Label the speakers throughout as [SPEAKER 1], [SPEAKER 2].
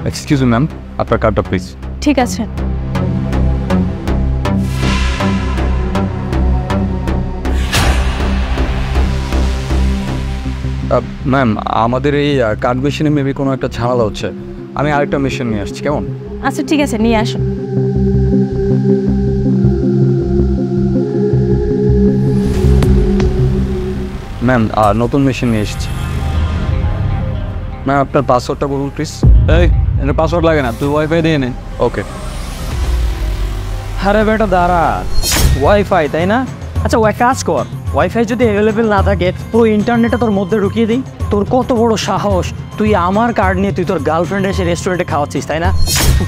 [SPEAKER 1] Excuse me ma'am, আপনার কার্ডটা please.
[SPEAKER 2] ঠিক আছে।
[SPEAKER 1] ম্যাম, আমাদের এই কার্ড মেশিনে মেবি কোনো একটা ঝামেলা হচ্ছে। আমি আরেকটা মেশিন নিয়ে আসছি, কেমন?
[SPEAKER 2] আচ্ছা ঠিক আছে, নিয়ে আসো।
[SPEAKER 1] ম্যাম, নতুন মেশিন নিয়ে এসেছি। ম্যাম, আপনার পাসওয়ার্ডটা বলুন প্লিজ।
[SPEAKER 3] এই এটা পাসওয়ার্ড লাগে না, তুই ওয়াইফাই দিয়ে নে।
[SPEAKER 1] ওকে।
[SPEAKER 4] আরে বেটা দাঁড়া, ওয়াইফাই তাই না? আচ্ছা ওই কাজ কর, ওয়াইফাই যদি অ্যাভেলেবেল না থাকে পুরো ইন্টারনেটটা তোর মধ্যে ঢুকিয়ে দিই। তোর কত বড় সাহস, তুই আমার কার্ড নিয়ে তুই তোর গার্লফ্রেন্ড এসে রেস্টুরেন্টে খাওয়াচ্ছিস তাই না?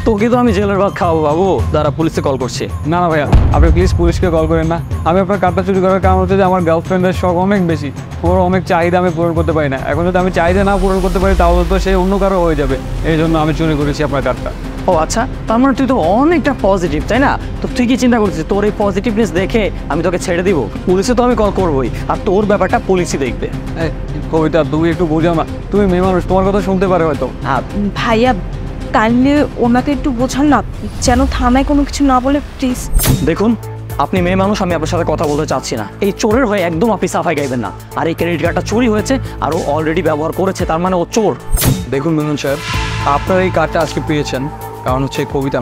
[SPEAKER 4] তোকে তো আমি জেলের ভাত খাওয়াবো বাবু। দাঁড়া, পুলিশে কল করছি।
[SPEAKER 3] না না ভাইয়া, আপনি প্লিজ পুলিশকে কল করেন না। আমি আপনার কার্ডটা চুরি করার কারণ হচ্ছে যে আমার গার্লফ্রেন্ডের শখ অনেক বেশি, ওর অনেক চাহিদা আমি পূরণ করতে পারি না। এখন যদি আমি চাহিদা না পূরণ করতে পারি তাহলে তো সে অন্য কারো হয়ে যাবে, এই জন্য আমি চুরি করেছি আপনার কার্ডটা।
[SPEAKER 4] ও আচ্ছা, তার মানে তুই তো অনেকটা পজিটিভ তাই না? তো তুই কি চিন্তা করছিস তোর এই পজিটিভনেস দেখে আমি তোকে ছেড়ে দিব? পুলিশে তো আমি কল করবোই, আর তোর ব্যাপারটা পুলিশই দেখবে।
[SPEAKER 3] এই কবিতা, তুমি একটু বোঝাও না, তুমি মেয়ে মানুষ, তোমার কথা শুনতে পারে হয়তো।
[SPEAKER 2] ভাইয়া কাইন্ডলি ওনাকে একটু বোঝান না, যেন থানায় কোনো কিছু না বলে প্লিজ।
[SPEAKER 4] দেখুন, আপনি মেয়ে মানুষ, আমি আপনার সাথে কথা বলতে চাচ্ছি না। এই চোরের হয়ে একদম আপনি সাফাই গাইবেন না। আর এই ক্রেডিট কার্ডটা চুরি হয়েছে আর ও অলরেডি ব্যবহার করেছে, তার মানে ও চোর।
[SPEAKER 1] দেখুন মেনন সাহেব, আপনার এই কার্ডটা আজকে পেয়েছেন কারণ হচ্ছে কবিতা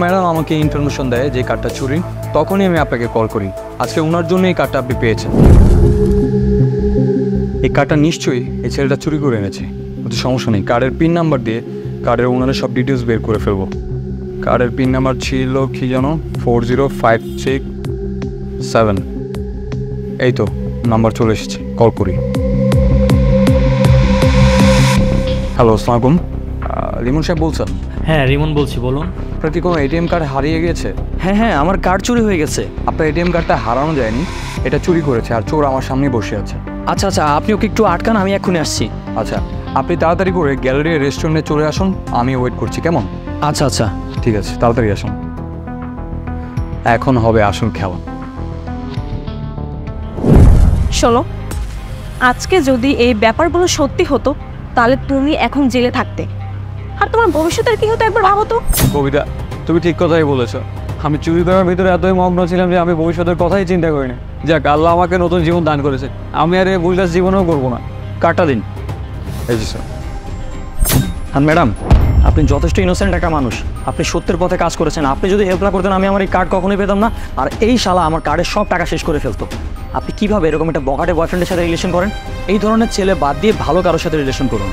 [SPEAKER 1] ম্যাডাম আমাকে ইনফরমেশন দেয় যে কার্ডটা চুরি, তখনই আমি আপনাকে কল করি। আজকে ওনার জন্য এই কার্ডটা আপনি পেয়েছেন। এই কার্ডটা নিশ্চয়ই এই ছেলেটা চুরি করে এনেছে, কিন্তু সমস্যা নেই, কার্ডের পিন নাম্বার দিয়ে কার্ডের ওনারের সব ডিটেলস বের করে ফেলবো। কার্ডের পিন নাম্বার ছিল কি জানো, 40567। এই তো নাম্বার চলে এসেছে, কল করি। হ্যালো, আসসালামু আলাইকুম। লিমন সাহেব বলছেন?
[SPEAKER 4] হ্যাঁ রিমন বলছি, বলুন।
[SPEAKER 1] আপনার কি কোনো এটিএম কার্ড হারিয়ে গেছে?
[SPEAKER 4] হ্যাঁ হ্যাঁ, আমার কার্ড চুরি হয়ে গেছে।
[SPEAKER 1] আপনার এটিএম কার্ডটা হারানো যায়নি, এটা চুরি করেছে, আর চোর আমার সামনেই বসে আছে।
[SPEAKER 4] আচ্ছা আচ্ছা, আপনি ওকে একটু আটকান, আমি এক্ষুনি আসছি।
[SPEAKER 1] আচ্ছা, আপনি তাড়াতাড়ি করে গ্যালারি রেস্টুরেন্টে চলে আসুন, আমি ওয়েট করছি, কেমন?
[SPEAKER 4] আচ্ছা আচ্ছা
[SPEAKER 1] ঠিক আছে, তাড়াতাড়ি আসুন, এখন হবে আসল খেলা।
[SPEAKER 2] শোনো, আজকে যদি এই ব্যাপারগুলো সত্যি হতো তাহলে তুমি এখন জেলে থাকতে, আর তোমার ভবিষ্যতের কি হতো একবার ভাবো তো।
[SPEAKER 3] কবিতা, তুমি ঠিক কথাই বলেছো। আমি চুরি করার ভিতরে এতই মগ্ন ছিলাম যে আমি ভবিষ্যতের কথাই চিন্তা করিনি। যাক, আল্লাহ আমাকে নতুন জীবন দান করেছে, আমি আর এই ভুলটা জীবনেও করবো না।
[SPEAKER 4] কার্ডটা দিন।
[SPEAKER 1] এই জি স্যার।
[SPEAKER 4] আর ম্যাডাম, আপনি যথেষ্ট ইনোসেন্ট একটা মানুষ, আপনি সত্যের পথে কাজ করেছেন। আপনি যদি হেল্প না করতেন আমি আমার এই কার্ড কখনোই পেতাম না, আর এই শালা আমার কার্ডের সব টাকা শেষ করে ফেলতো। আপনি কিভাবে এরকম একটা বকাটে বয়ফ্রেন্ডের সাথে রিলেশন করেন? এই ধরনের ছেলে বাদ দিয়ে ভালো কারোর সাথে রিলেশন করুন।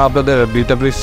[SPEAKER 1] আপনাদের বিলটা প্লিজ।